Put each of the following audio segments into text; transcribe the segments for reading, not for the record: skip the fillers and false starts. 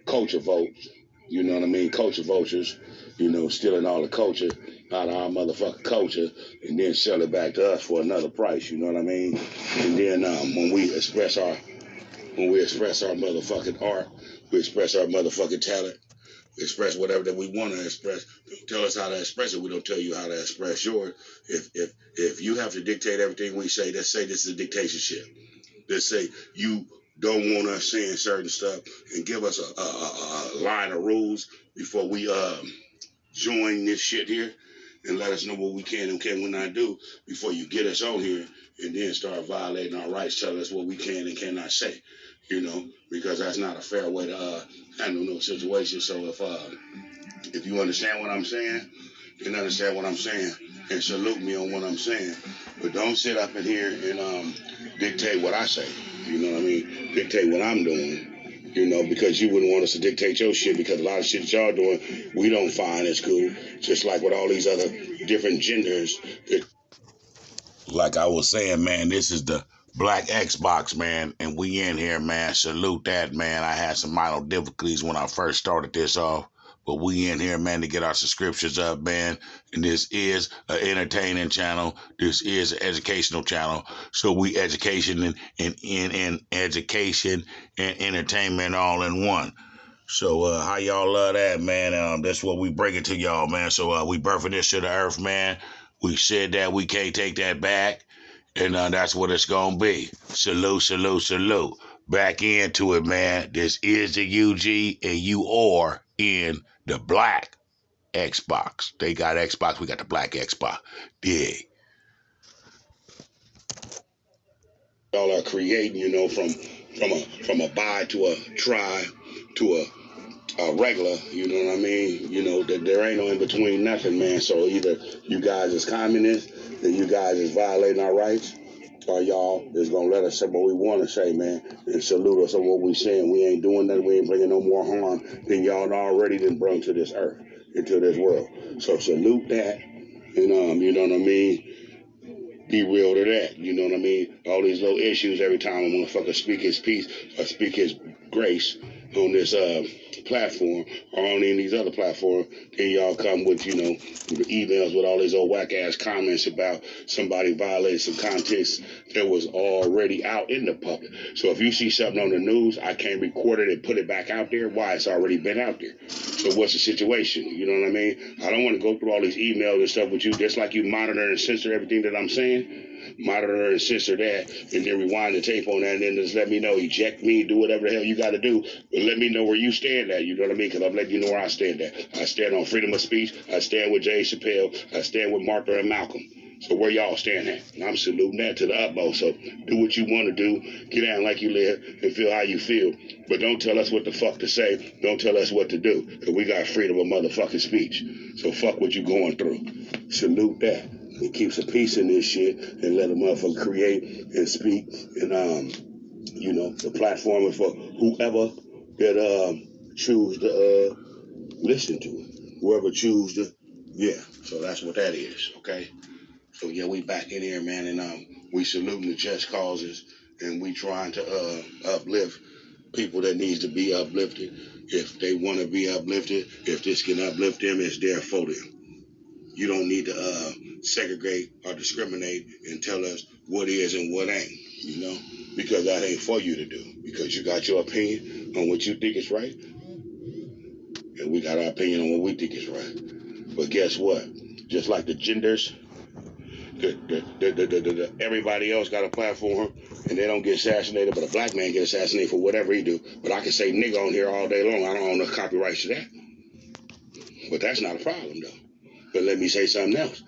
culture vote. You know what I mean? Culture vultures, stealing all the culture out of our motherfucking culture and then sell it back to us for another price. You know what I mean? And then when we express our motherfucking art, we express our motherfucking talent, express whatever that we want to express. Don't tell us how to express it. We don't tell you how to express yours. If you have to dictate everything we say, let's say this is a dictatorship. Let's say you don't want us saying certain stuff and give us a line of rules before we join this shit here and let us know what we can and cannot do before you get us on here and then start violating our rights, tell us what we can and cannot say, because that's not a fair way to handle no situation. So if you understand what I'm saying, you can understand what I'm saying and salute me on what I'm saying. But don't sit up in here and dictate what I say. You know what I mean? Dictate what I'm doing. Because you wouldn't want us to dictate your shit, because a lot of shit that y'all doing, we don't find as cool. Just like with all these other different genders. Like I was saying, man, this is the Black Xbox, man, and we in here, man. Salute that, man. I had some minor difficulties when I first started this off. But we in here, man, to get our subscriptions up, man. And this is an entertaining channel. This is an educational channel. So we education and education and entertainment all in one. So how y'all love that, man? That's what we bring it to y'all, man. So we birthing this to the earth, man. We said that we can't take that back. And that's what it's going to be. Salute, salute, salute. Back into it, man. This is the UG, and you are in the Black Xbox. They got Xbox, we got the Black Xbox. Dig. Y'all are creating, from a bi to a tri to a regular, you know what I mean? That there ain't no in between nothing, man. So either you guys is communists, and you guys is violating our rights, or y'all is gonna let us say what we want to say, man, and salute us on what we saying. We ain't doing nothing. We ain't bringing no more harm than y'all already done brought to this earth, into this world. So salute that, and you know what I mean. Be real to that, you know what I mean? All these little issues every time a motherfucker speak his peace or speak his grace on this platform or on any of these other platforms, then y'all come with, emails with all these old whack ass comments about somebody violated some context that was already out in the public. So if you see something on the news, I can't record it and put it back out there. Why? It's already been out there. So what's the situation? You know what I mean? I don't want to go through all these emails and stuff with you, just like you monitor and censor everything that I'm saying. Monitor and censor that, and then rewind the tape on that, and then just let me know, eject me, do whatever the hell you got to do, but let me know where you stand at, you know what I mean, because I'm letting you know where I stand at. I stand on freedom of speech, I stand with Jay Chappelle, I stand with Martha and Malcolm. So where y'all stand at? And I'm saluting that to the utmost. So do what you want to do, get down like you live, and feel how you feel, but don't tell us what the fuck to say, don't tell us what to do, because we got freedom of motherfucking speech. So fuck what you going through. Salute that. It keeps the peace in this shit and let a motherfucker create and speak. And, the platform is for whoever that choose to listen to it. Whoever choose to, yeah. So that's what that is, okay? So, yeah, we back in here, man, and we saluting the just causes, and we trying to uplift people that needs to be uplifted. If they want to be uplifted, if this can uplift them, it's there for them. You don't need to segregate or discriminate and tell us what is and what ain't, because that ain't for you to do, because you got your opinion on what you think is right, and we got our opinion on what we think is right. But guess what? Just like the genders, everybody else got a platform, and they don't get assassinated, but a black man get assassinated for whatever he do. But I can say nigga on here all day long. I don't own the copyrights to that. But that's not a problem, though. But let me say something else.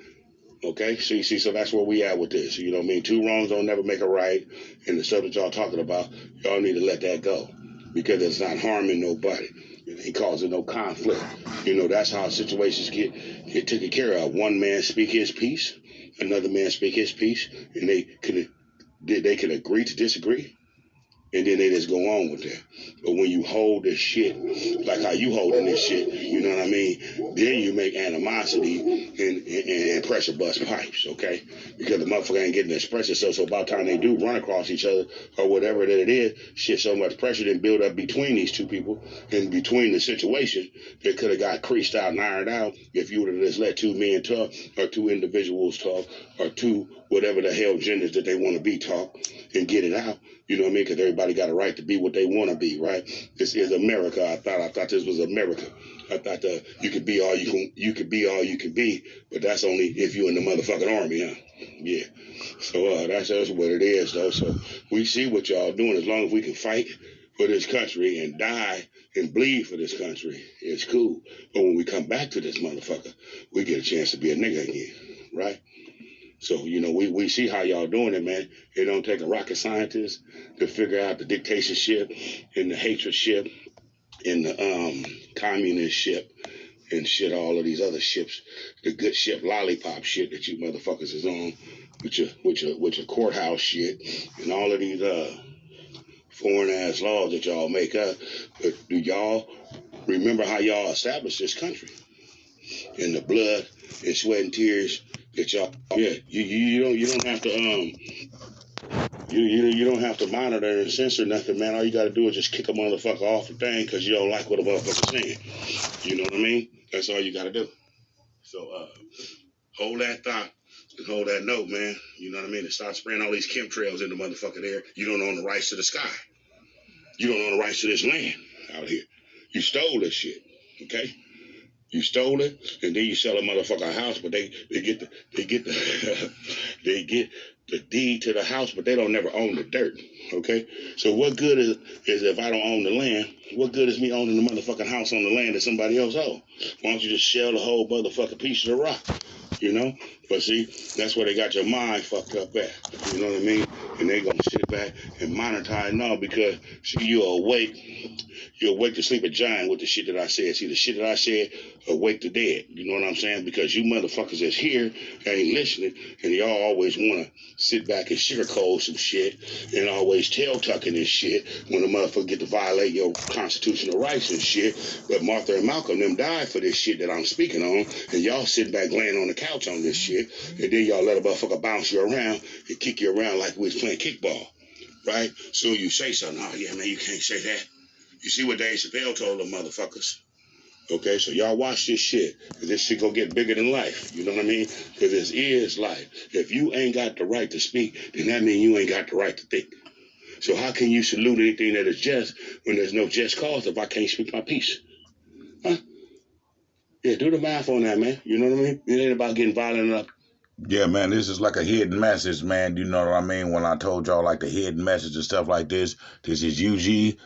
Okay, see, so that's where we at with this. You know what I mean? Two wrongs don't never make a right. And the stuff that y'all talking about, y'all need to let that go, because it's not harming nobody. It ain't causing no conflict. That's how situations get taken care of. One man speak his piece, another man speak his piece, and they can agree to disagree. and then they just go on with that. But when you hold this shit, like how you holding this shit, you know what I mean? Then you make animosity and pressure bust pipes, okay? Because the motherfucker ain't getting to express itself, so by the time they do run across each other or whatever that it is, shit, so much pressure then build up between these two people and between the situation that could have got creased out and ironed out if you would have just let two men talk or two individuals talk or two whatever the hell genders that they want to be talk and get it out. You know what I mean? Because everybody got a right to be what they want to be, right? This is America. I thought this was America. I thought you could be all you could be all you can be, but that's only if you're in the motherfucking army, huh? Yeah. So that's what it is, though. So we see what y'all doing. As long as we can fight for this country and die and bleed for this country, it's cool. But when we come back to this motherfucker, we get a chance to be a nigga again, right? So, you know, we see how y'all doing it, man. It don't take a rocket scientist to figure out the dictatorship and the hatredship and the communist ship and shit, all of these other ships, the good ship lollipop shit that you motherfuckers is on with your courthouse shit and all of these foreign ass laws that y'all make up. But do y'all remember how y'all established this country? And the blood and sweat and tears that y'all, yeah, you don't have to you don't have to monitor and censor nothing, man. All you got to do is just kick a motherfucker off the thing because you don't like what a motherfucker's saying. You know what I mean? That's all you got to do. So hold that thought and hold that note, man. You know what I mean? And start spraying all these chemtrails in the motherfucking air. You don't own the rights to the sky. You don't own the rights to this land out here. You stole this shit, okay? You stole it, and then you sell a motherfucker house, but they get the deed to the house, but they don't never own the dirt. Okay, so what good is if I don't own the land? What good is me owning the motherfucking house on the land that somebody else owns? Why don't you just sell the whole motherfucking piece of the rock? You know, but see, that's where they got your mind fucked up at. You know what I mean? And they gonna sit back and monetize now because see, you're awake to sleep a giant with the shit that I said. See, the shit that I said, awake the dead. You know what I'm saying? Because you motherfuckers that's here ain't listening, and y'all always want to sit back and sugarcoat some shit and always tail tucking this shit when a motherfucker get to violate your constitutional rights and shit. But Martha and Malcolm them died for this shit that I'm speaking on, and y'all sitting back laying on the couch on this shit, and then y'all let a motherfucker bounce you around and kick you around like we was playing kickball, right? So you say something, oh yeah, man, you can't say that. You see what Dave Chappelle told them motherfuckers. Okay, so y'all watch this shit. This shit gonna get bigger than life. You know what I mean? Because this is life. If you ain't got the right to speak, then that means you ain't got the right to think. So how can you salute anything that is just when there's no just cause if I can't speak my piece? Huh? Yeah, do the math on that, man. You know what I mean? It ain't about getting violent up. Yeah, man, this is like a hidden message, man. You know what I mean? When I told y'all like the hidden message and stuff like this is UG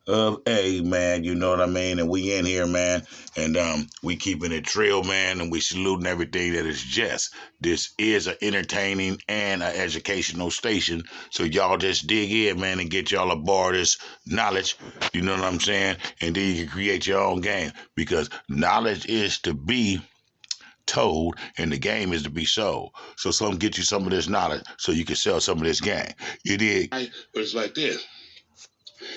of A, man. You know what I mean? And we in here, man, and we keeping it trill, man, and we saluting everything that is just. This is an entertaining and an educational station, so y'all just dig in, man, and get y'all aboard this knowledge. You know what I'm saying? And then you can create your own game because knowledge is to be told and the game is to be sold. So some get you some of this knowledge so you can sell some of this game. You dig? But it's like this.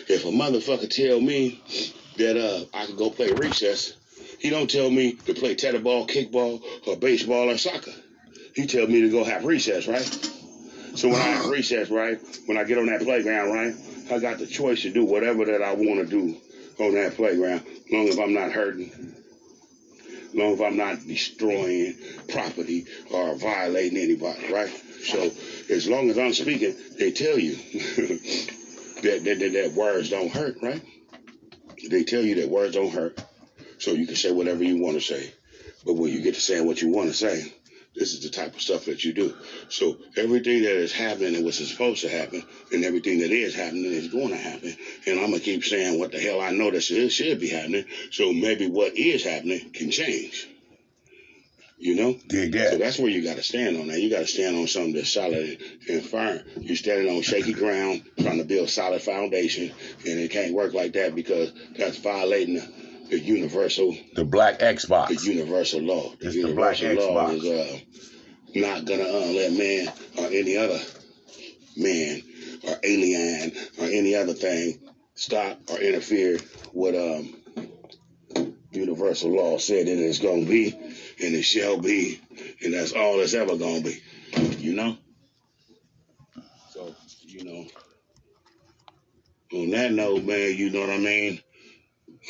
If a motherfucker tell me that I could go play recess, he don't tell me to play tetherball, kickball, or baseball or soccer. He tell me to go have recess, right? So when I have recess, right, when I get on that playground, right, I got the choice to do whatever that I want to do on that playground, as long as I'm not hurting, as long as I'm not destroying property or violating anybody, right? So as long as I'm speaking, they tell you that words don't hurt, right? They tell you that words don't hurt, so you can say whatever you want to say. But when you get to saying what you want to say, this is the type of stuff that you do. So everything that is happening and what's supposed to happen, and everything that is happening is going to happen. And I'm going to keep saying what the hell I know that should be happening, so maybe what is happening can change. You know? Dig that. So that's where you got to stand on that. You got to stand on something that's solid and firm. You're standing on shaky ground, trying to build solid foundation, and it can't work like that because that's violating the universal, the black Xbox, the universal law. The it's universal the black law Xbox. is not gonna let man or any other man or alien or any other thing stop or interfere with universal law said that it's going to be and it shall be, and that's all it's ever going to be, you know? So, you know, on that note, man, you know what I mean?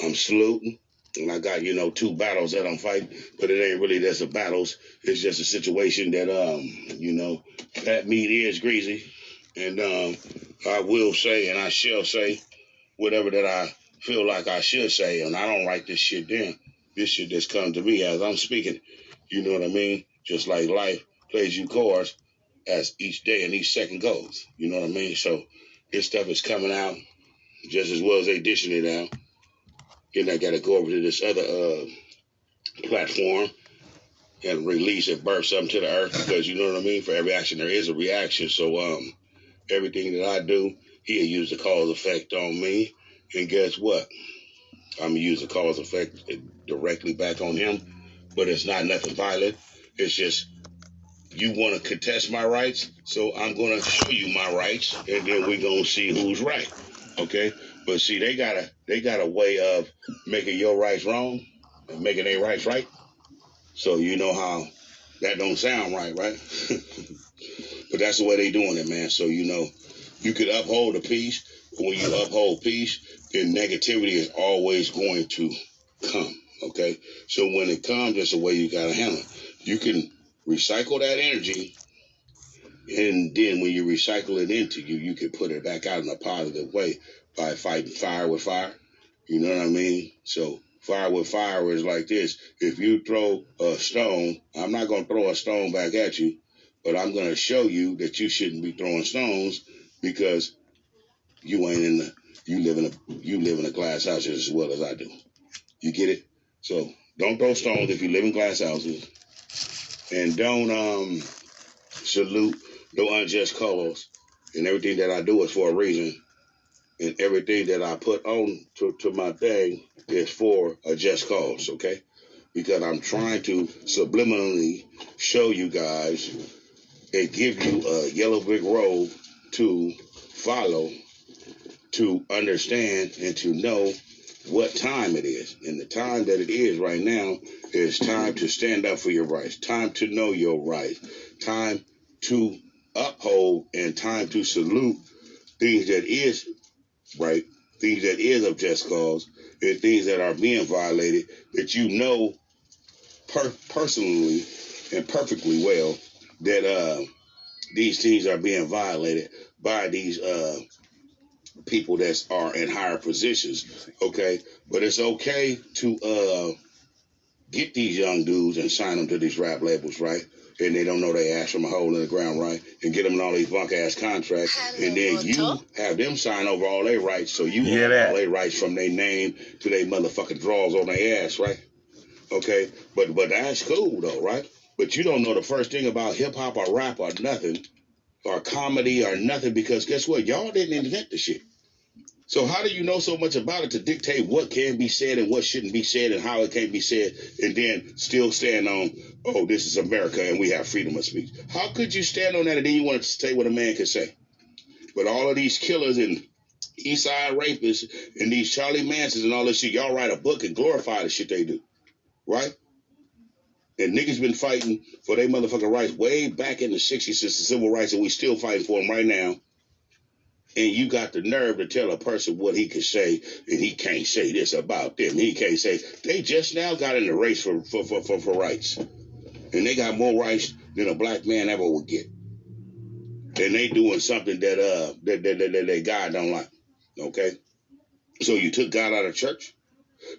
I'm saluting. And I got, 2 battles that I'm fighting, but it ain't really just a battles. It's just a situation that, that meat is greasy. And I will say, and I shall say, whatever that I feel like I should say, and I don't write this shit down. This shit just comes to me as I'm speaking. You know what I mean? Just like life plays you cards as each day and each second goes. You know what I mean? So this stuff is coming out just as well as they dishing it out. Then I got to go over to this other platform and release and burst something to the earth because you know what I mean? For every action, there is a reaction. So everything that I do, he'll use the cause effect on me. And guess what? I'm going to use the cause effect directly back on him. But it's not nothing violent. It's just you want to contest my rights, so I'm going to show you my rights, and then we're going to see who's right. Okay? But see, they got a way of making your rights wrong and making their rights right. So you know how that don't sound right? But that's the way they doing it, man. So you could uphold the peace, but when you uphold peace, then negativity is always going to come. Okay? So when it comes, that's the way you gotta handle it. You can recycle that energy, and then when you recycle it into you, you can put it back out in a positive way by fighting fire with fire. You know what I mean? So fire with fire is like this. If you throw a stone, I'm not going to throw a stone back at you, but I'm going to show you that you shouldn't be throwing stones because you ain't you live in a glass house as well as I do. You get it? So don't throw stones if you live in glass houses, and don't salute no unjust cause. And everything that I do is for a reason. And everything that I put on to my thing is for a just cause, okay? Because I'm trying to subliminally show you guys and give you a yellow brick road to follow, to understand, and to know what time it is. And the time that it is right now is time to stand up for your rights, time to know your rights, time to uphold, and time to salute things that is right, things that is of just cause, and things that are being violated that you know personally and perfectly well that these things are being violated by these people that are in higher positions, okay? But it's okay to get these young dudes and sign them to these rap labels, right? And they don't know they ass from a hole in the ground, right? And get them in all these bunk ass contracts, and then you have them sign over all their rights, so you own all their rights from their name to their motherfucking drawers on their ass, right? Okay, but that's cool though, right? But you don't know the first thing about hip hop or rap or nothing, or comedy or nothing, because guess what? Y'all didn't invent the shit. So how do you know so much about it to dictate what can be said and what shouldn't be said and how it can't be said, and then still stand on, oh, this is America and we have freedom of speech? How could you stand on that and then you want to say what a man can say? But all of these killers and East Side rapists and these Charlie Mansons and all this shit, y'all write a book and glorify the shit they do, right? And niggas been fighting for their motherfucking rights way back in the 60s since the civil rights, and we still fighting for them right now. And you got the nerve to tell a person what he can say, and he can't say this about them. He can't say. They just now got in the race for rights. And they got more rights than a black man ever would get. And they doing something that God don't like. Okay? So you took God out of church?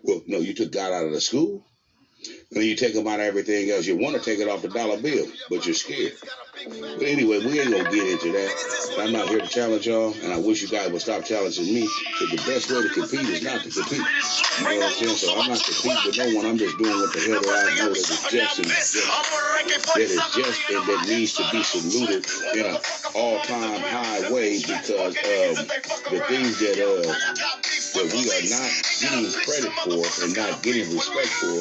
Well, no, you took God out of the school. And you take him out of everything else. You want to take it off the dollar bill, but you're scared. But anyway, we ain't gonna get into that. I'm not here to challenge y'all, and I wish you guys would stop challenging me. Because the best way to compete is not to compete. You know what I'm saying? So I'm not competing with no one. I'm just doing what the hell that I know that is just and that needs to be saluted in an all-time high way, because the things that we are not getting credit for and not getting respect for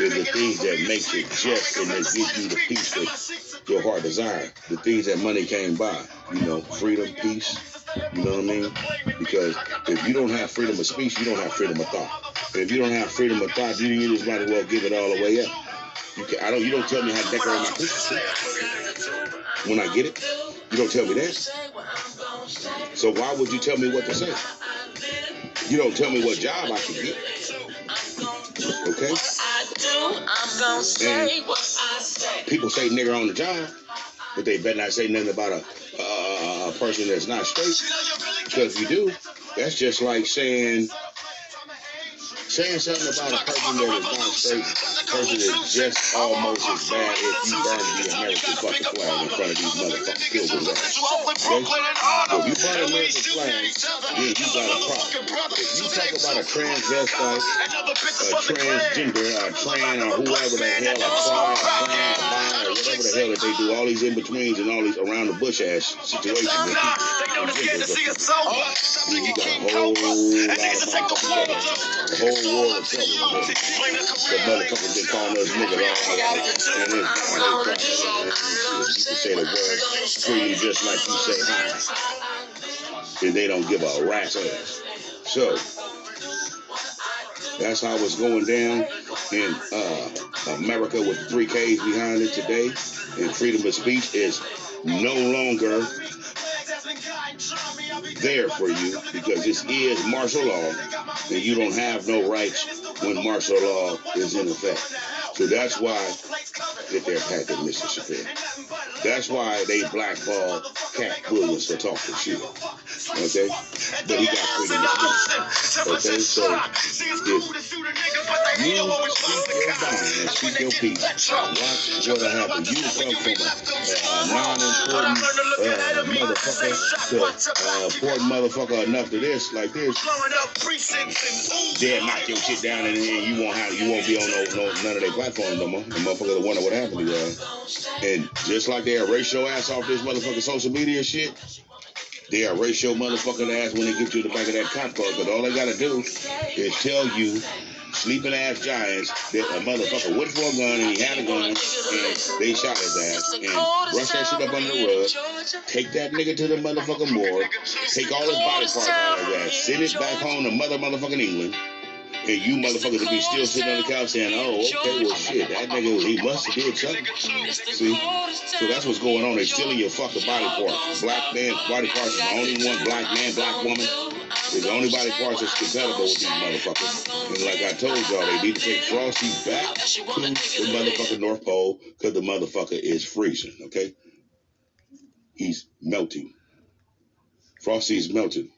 is the things that makes it just and that gives you the peace that your heart desire. The things that money can't buy. You know, freedom, peace, You know what I mean? Because if you don't have freedom of speech, you don't have freedom of thought. And if you don't have freedom of thought, you just might as well give it all the way up. You don't tell me how to decorate my Christmas tree when I get it. You don't tell me that. So why would you tell me what to say? You don't tell me what job I should get. Okay? And people say nigger on the job, but they better not say nothing about a person that's not straight. Because if you do, that's just like saying something about a person that is not straight, person is just almost as bad if you burn the American fucking flag in front of these motherfucking children. Okay? So if you burn the American flag, then you got a problem. If you talk about a transvestite, a transgender, a trans, or whoever the hell, a bi, or whatever the hell that they do, all these in-betweens and all these around the bush ass situations with people, you got a whole lot of motherfucking trouble. Whole world of trouble. The motherfuckers been calling us niggas all and it's you can say the word freely just like you say hi. And they don't give a rat's ass. So that's how it's going down in America with 3 Ks behind it today. And freedom of speech is no longer there for you because this is martial law and you don't have no rights when martial law is in effect. So that's why get their pack in Mississippi. That's why they blackballed Cat Williams for talking shit. Okay? But he got freedom of speech. Okay? So if you speak your mind and speak your piece, watch what'll happen. You come from a non-important motherfucker to important motherfucker enough to this, like this, they'll knock your shit down and then you won't be on none of their platforms no more. The motherfucker will wonder what happened to you. And just like they erase your ass off this motherfucking social media shit, they erase your motherfucking ass when they get you in the back of that cop car. Because all they gotta do is tell you, sleeping ass giants, that a motherfucker went for a gun and he had a gun and they shot his ass and brush that shit up under the rug, take that nigga to the motherfucking morgue, take all his body parts out of his ass, send it back home to motherfucking England. And you motherfuckers will be still sitting on the couch saying, oh, okay, well, shit, that nigga, he must have did something. See? So that's what's going on. They're stealing your fucking body parts. Black man body parts is the only one, black man, black woman, is the only body parts that's compatible with these motherfuckers. And like I told y'all, they need to take Frosty back to the motherfucking North Pole because the motherfucker is freezing, okay? He's melting. Frosty's melting,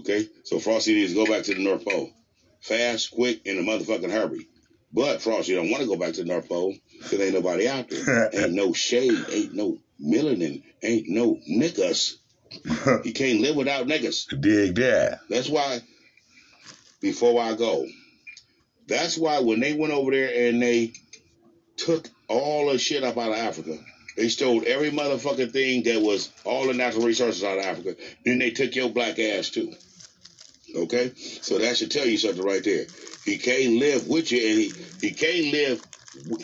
okay? So Frosty needs to go back to the North Pole. Fast, quick, in a motherfucking hurry. But Frosty don't want to go back to the North Pole because ain't nobody out there. Ain't no shade, ain't no melanin, ain't no niggas. He can't live without niggas. Dig that. That's why, before I go, that's why when they went over there and they took all the shit up out of Africa, they stole every motherfucking thing that was all the natural resources out of Africa, then they took your black ass too. Okay? So that should tell you something right there. He can't live with you, and he can't live,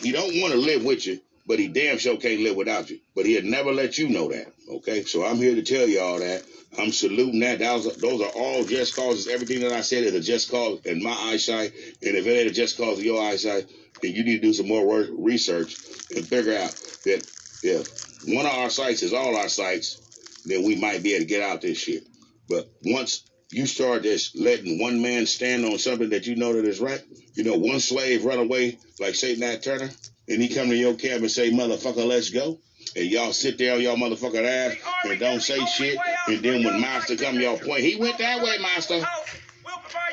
he don't want to live with you, but he damn sure can't live without you. But he'll never let you know that. Okay? So I'm here to tell you all that. I'm saluting that. Those are all just causes. Everything that I said is a just cause in my eyesight. And if it ain't a just cause in your eyesight, then you need to do some more research and figure out that if one of our sites is all our sites, then we might be able to get out this shit. But once you start just letting one man stand on something that you know that is right, you know, one slave run away like Satan Nat Turner, and he come to your camp and say, motherfucker, let's go. And y'all sit there on y'all motherfucking ass and don't say shit. And then when Master come, y'all point, he went that way, Master.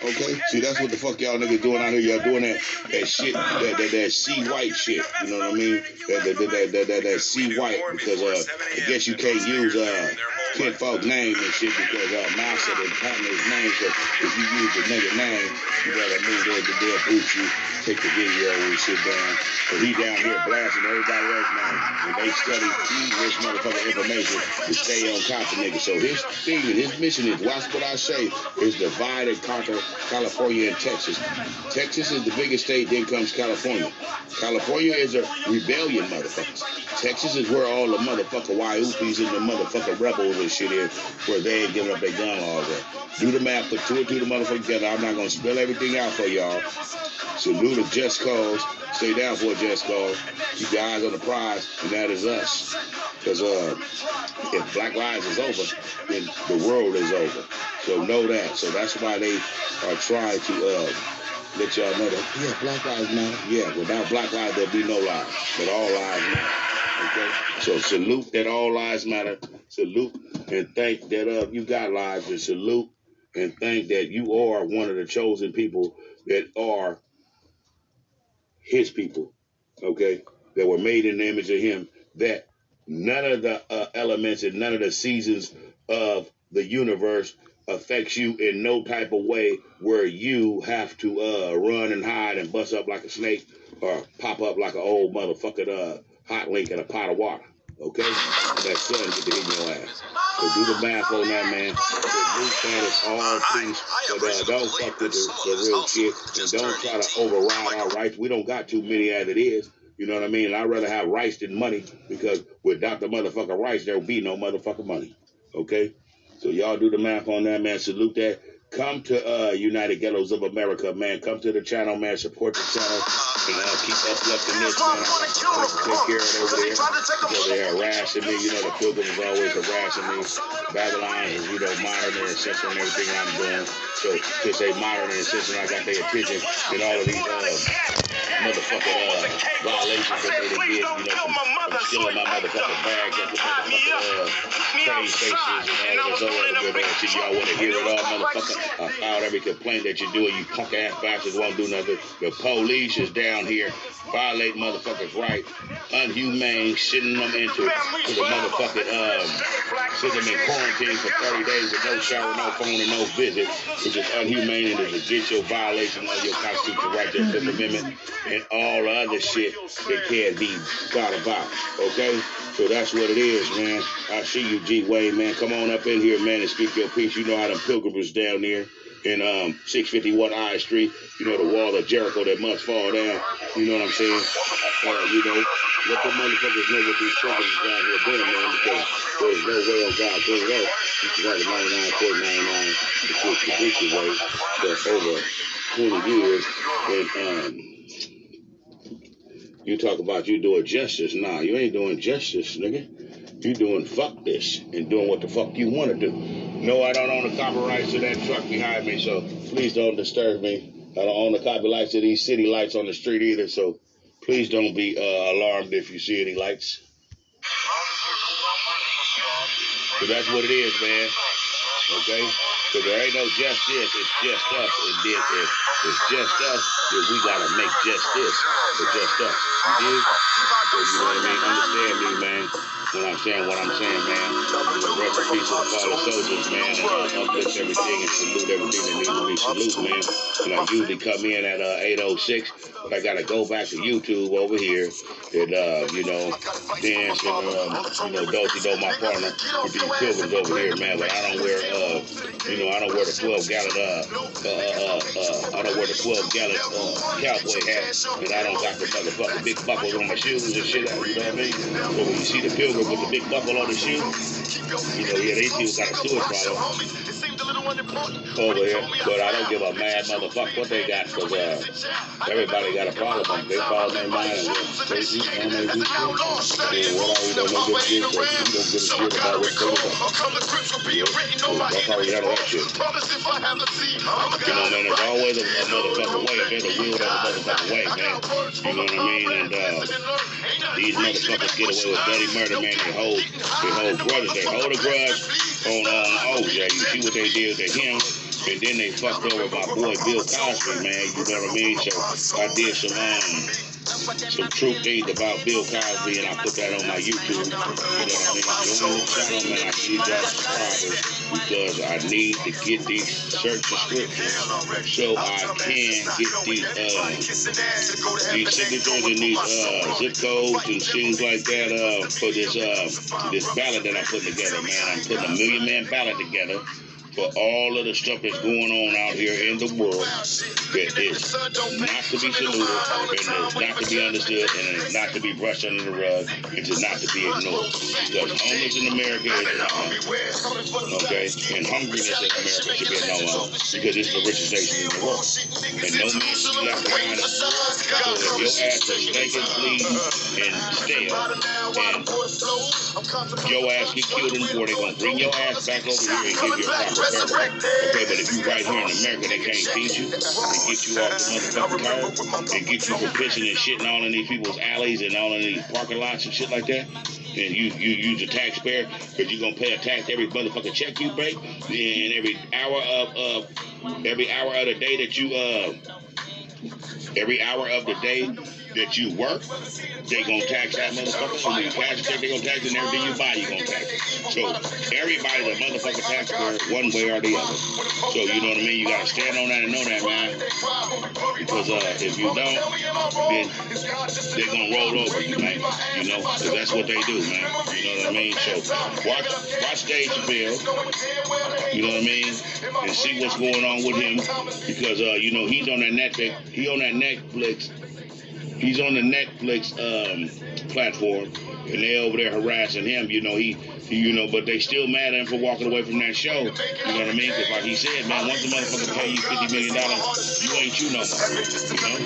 Okay? See, that's what the fuck y'all niggas doing out here. Y'all doing that shit, that C white shit. You know what I mean? That C white, because I guess you can't use kinfolk name and shit because Master didn't patent his name. So if you use the nigga name, you know what I mean? They'll boot you take the video and sit down. But he down here blasting everybody else, man. And they study this motherfucking information to stay on top of niggas. So his thing and his mission is, watch what I say, is divide and conquer California and Texas. Texas is the biggest state, then comes California. California is a rebellion, motherfuckers. Texas is where all the motherfucking Waiupis and the motherfucking rebels and shit is, where they ain't giving up their gun all that. Do the math, put two and two the motherfucker together. I'm not gonna spell everything out for y'all. Salute a just cause. Stay down for a just cause. Keep your eyes on the prize, and that is us. Because if Black Lives is over, then the world is over. So know that. So that's why they are trying to let y'all know that, yeah, Black Lives Matter. Yeah, without Black Lives, there'll be no lives. But all lives matter. Okay? So salute that all lives matter. Salute and thank that you got lives. And salute and thank that you are one of the chosen people that are his people, okay, that were made in the image of him, that none of the elements and none of the seasons of the universe affects you in no type of way where you have to run and hide and bust up like a snake or pop up like an old motherfucking hot link in a pot of water, okay? That sun get to hit your ass. So do the math on that, man. The new plan is all peace, but don't fuck with the real shit, and don't try to override our rights. We don't got too many as it is. You know what I mean? And I'd rather have rights than money, because without the motherfucking rights, there will be no motherfucking money. Okay? So y'all do the math on that, man. Salute that. Come to United Ghettos of America, man. Come to the channel, man. Support the channel. And keep uplifting this, man. Take care of it over there. Because they're harassing me. You know, the Pilgrims is always harassing me. Babylon is, you know, monitoring and censoring everything I'm doing. So since they monitoring and censoring, I got their attention in all of these motherfucking violations that they did, you know, from stealing my motherfucking bag at the motherfucking train stations and all this other good shit. Y'all want to hear it all, motherfucker? I filed every complaint that you're doing. You punk ass bastards won't do nothing. The police is down here violating motherfuckers' right, unhumane, sending them into the motherfucking send them in quarantine for 30 days with no shower, no phone, and no visit, which is unhumane and is against your violation of your constitutional right to the Fifth Amendment and all the other shit that can't be thought about. Okay? So that's what it is, man. I see you, G Wayne, man. Come on up in here, man, and speak your piece. You know how them pilgrims down there in 651 I Street, you know, the wall of Jericho that must fall down. You know what I'm saying? You know, let the motherfuckers know what these pilgrims down here doing, man, because there's no way on God's green earth you can write a 99.99 to switch the Dixie way for over 20 years. And you talk about you doing justice. Nah, you ain't doing justice, nigga. You doing fuck this and doing what the fuck you want to do. No, I don't own the copyrights to that truck behind me, so please don't disturb me. I don't own the copyrights to these city lights on the street either, so please don't be alarmed if you see any lights. So that's what it is, man. Okay? Because there ain't no justice, it's just us. And then if it's just us, then we gotta make justice for just us. You dig? So you know what I mean? Understand me, man. When I'm saying what I'm saying, man. Rest in peace to the fallen soldiers, man. And uplift everything and salute everything that needs to be salute, man. And I usually come in at 8:06, but I gotta go back to YouTube over here and you know, dance and you know, do my partner with these pilgrims over here, man. But I don't wear you know, I don't wear the 12-gallon I don't wear the 12-gallon cowboy hat, and I don't got the motherfucking big buckles on my shoes and shit. You know what I mean? So when you see the pilgrim with the big buckle on the shoe, you know, yeah, they still got a steward problem over here, but I don't give a mad motherfucker what they got, because everybody got a problem. They fall in their mind and they eat on their do shit. And what are we don't give a shit, so we don't give a shit about what they about. So that's how we handle that shit. You know, man, there's always a motherfucking way. There's a will, there's a motherfucking way, man. You know what I mean? And these motherfuckers get away with dirty murder, man. They hold grudges. They hold a grudge on OJ. You see what they did to him, and then they fucked over my boy Bill Cosby, man. You know what I mean? So I did some true things about Bill Cosby, and I put that on my YouTube. You know what I mean? Go on the channel, man. I see y'all subscribers. because I need to get these search subscriptions so I can get these signatures and these zip codes and things like that for this ballot that I'm putting together, man. I'm putting a million-man ballot together for all of the stuff that's going on out here in the world that is not to be saluted, and is not to be understood, and is not to be brushed under the rug, and is not to be ignored. Because homeless in America is a no-no, okay? And hungriness in America should be a no-no, because it's the richest nation in the world. And no man should be left behind us. So if your ass is stinking, bleeding, and stale, and your ass get killed in war, they're going to bring your ass back over here and give you a proper farewell. Okay, but if you right here in America, they can't feed you, they get you off the motherfucking curb, they get you for pissing and shitting all in these people's alleys and all in these parking lots and shit like that. And you use a taxpayer because you're going to pay a tax every motherfucking check you break, and every hour of the day that you work, they gonna tax that motherfucker. So when you cash a check, they gonna tax it, and everything you buy, you gonna tax it. So everybody's a motherfucking taxpayer one way or the other. So you know what I mean? You gotta stand on that and know that, man. Because if you don't, then they're gonna roll over you, man. You know, because that's what they do, man. You know what I mean? So watch Dave Chappelle. You know what I mean? And see what's going on with him, because you know he's on that Netflix. He's on the Netflix platform, and they over there harassing him. You know but they still mad at him for walking away from that show. You know what I mean? Because like he said, man, once a motherfucker pay you $50 million, you ain't you no more. You know?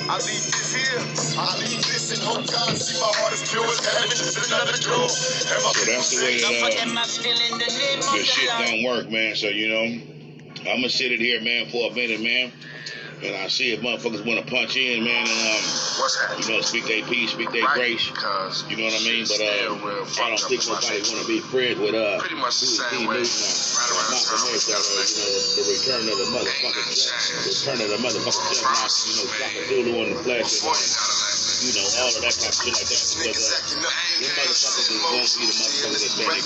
I leave this here. I leave this and hope God see my heart is pure as heaven. So that's the way the shit don't work, man. So you know, I'm gonna sit it here, man, for a minute, man. And I see if motherfuckers want to punch in, man, and speak their peace, speak their grace. You know what I mean? But I don't think nobody want to be friends with pretty much the same way. The return of the motherfucking Shaka Zulu in the flesh, and all of that type of shit like that. Because them motherfuckers is going to be the motherfuckers that say they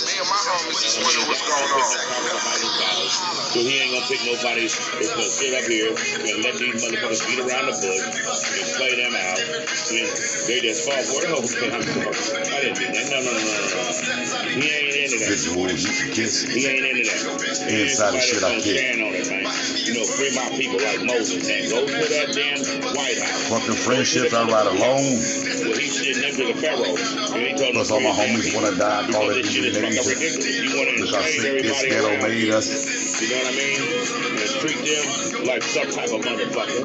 so he ain't gonna pick nobody that's gonna sit up here and let these motherfuckers beat around the bush and play them out. And they just fall for it. Oh, I didn't do that. No. He ain't into that. He ain't into that. And inside the shit I get. Stand on it, man. Free my people like Moses, man. Go to that damn White House. Fucking friendships I ride alone. Well, he's sitting next to the Pharaoh. And he told us all my homies wanna die, call it ridiculous. You wanna enslave everybody around. Made us. You know what I mean? And treat them like some type of motherfucker.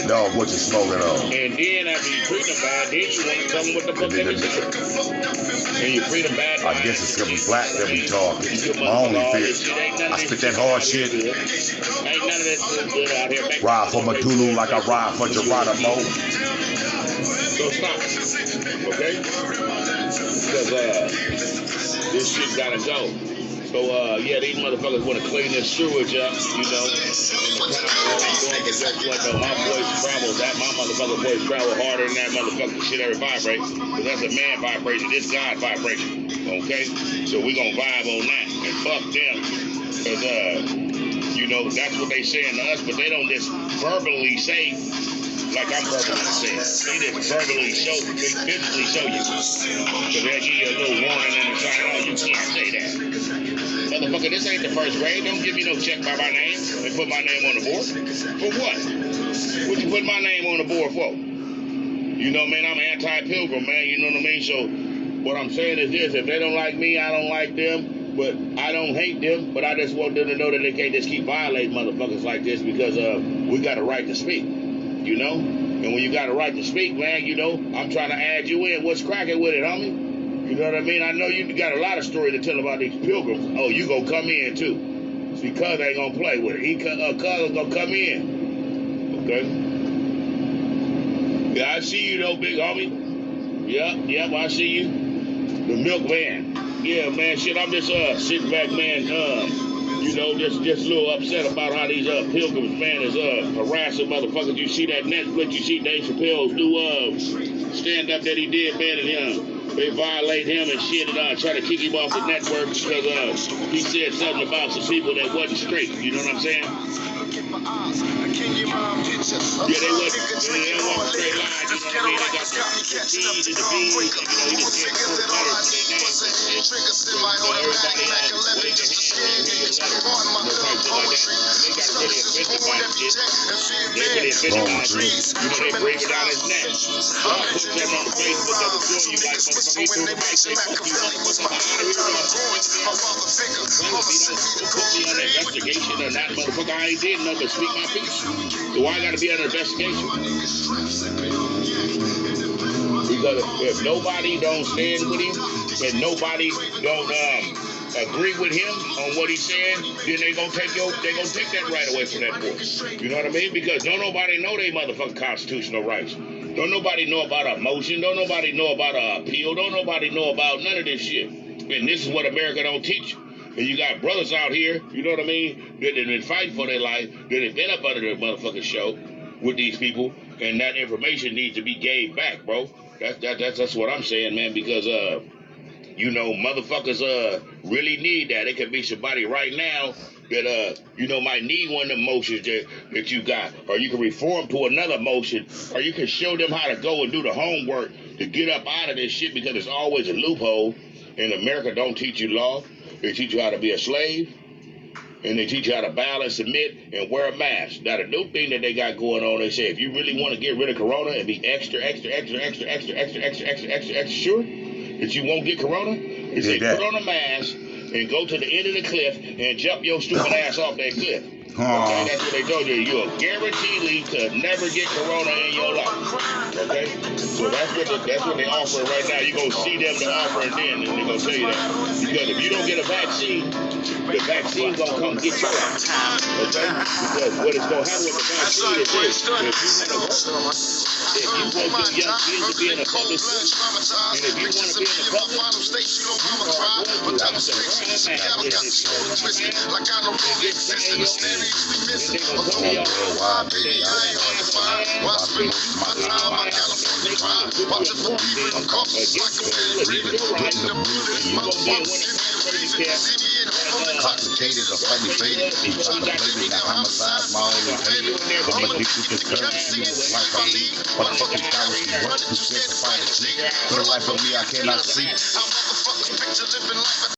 No, what you smoking on? And then after you treat them bad, then you want to tell them what the fuck they can say. And you treat them bad. I guess it's gonna be black that we talking. My only fear. I spit that hard shit. Ain't none of that good out here. Ride for Matulu like I ride for Geronimo. So stop. Okay? Because this shit gotta go. So, these motherfuckers want to clean this sewage up, in the town where I'm doing, because guess what, though, my motherfucking voice travel harder than that motherfucking shit ever vibrate, because that's a man vibration, this God vibration, okay? So we gonna vibe on that, and fuck them, because, that's what they saying to us, but they don't just verbally say, like I'm verbally saying. They just verbally physically show you. So they'll give you a little warning in the side, you can't say that. Motherfucker, this ain't the first grade. Don't give me no check by my name and put my name on the board. For what? What you put my name on the board for? Man, I'm anti-pilgrim, man. You know what I mean? So what I'm saying is this. If they don't like me, I don't like them. But I don't hate them. But I just want them to know that they can't just keep violating motherfuckers like this, because we got a right to speak. And when you got a right to speak, man, I'm trying to add you in. What's cracking with it, homie? You know what I mean? I know you got a lot of story to tell about these pilgrims. Oh, you gonna come in too. See, Cuz ain't gonna play with it. Cuz is gonna come in. Okay? Yeah, I see you though, big homie. Yep, I see you. The milkman. Yeah, man, shit, I'm just sitting back, man, just a little upset about how these pilgrims, man, is harassing motherfuckers. You see that Netflix, you see Dave Chappelle's new stand-up that he did, man, and They violate him and shit and try to kick him off the network because he said something about some people that wasn't straight. You know what I'm saying? Yeah, they wasn't straight lines. You know what I mean? They got the T's and the B's. You know, he just gave four letters to their names and shit. So everybody waved their hand and gave a letter. They got really offended by the shit. They really offended by it. You know, they break it down his neck. So I put something on the Facebook that was showing you like, motherfucker, he threw the mic. They fuck you, motherfucker. I'm out of here. Put me on an investigation or not, motherfucker. I ain't did nothing but speak my piece. So why I gotta be under investigation? Because if nobody don't stand with him, and nobody don't agree with him on what he's saying, then they gonna take that right away from that boy. You know what I mean? Because don't nobody know they motherfucking constitutional rights. Don't nobody know about a motion. Don't nobody know about a appeal. Don't nobody know about none of this shit. And this is what America don't teach you. And you got brothers out here, you know what I mean, that have been fighting for their life, that have been up under the motherfucking show with these people, and that information needs to be gave back, bro. That's what I'm saying, man, because you know, motherfuckers really need that. It could be somebody right now that you know, might need one of them motions that you got, or you can reform to another motion, or you can show them how to go and do the homework to get up out of this shit, because there's always a loophole. And America don't teach you law. They teach you how to be a slave, and they teach you how to bow and submit and wear a mask. Now, the new thing that they got going on, they say if you really want to get rid of corona and be extra sure that you won't get corona, they say put on a mask and go to the end of the cliff and jump your stupid ass off that cliff. Okay, that's what they told you. You're guaranteed to never get corona in your life. Okay, so that's what they offer right now. You're gonna see them the offer, and then they're gonna tell you that, because if you don't get a vaccine, the vaccine gonna come get your ass. Okay, because what is gonna happen with the vaccine is this: if you want your young kids to be in a public school, and if you want to be in the public, you are going to have to wear a mask. And get and they gonna tell me y'all why, baby, I ain't on the fire. Watch me, my time, I got a fucking crime. Watch it for people in coffers like a man breathing. Putting the bullet in my mouth, intoxicated or slightly faded. He tried to play me, got homicide, my only hated. I'm addicted to currency, life I lead. Motherfucking cowards who work, who sacrifice the cheek. For the life of me, I cannot see.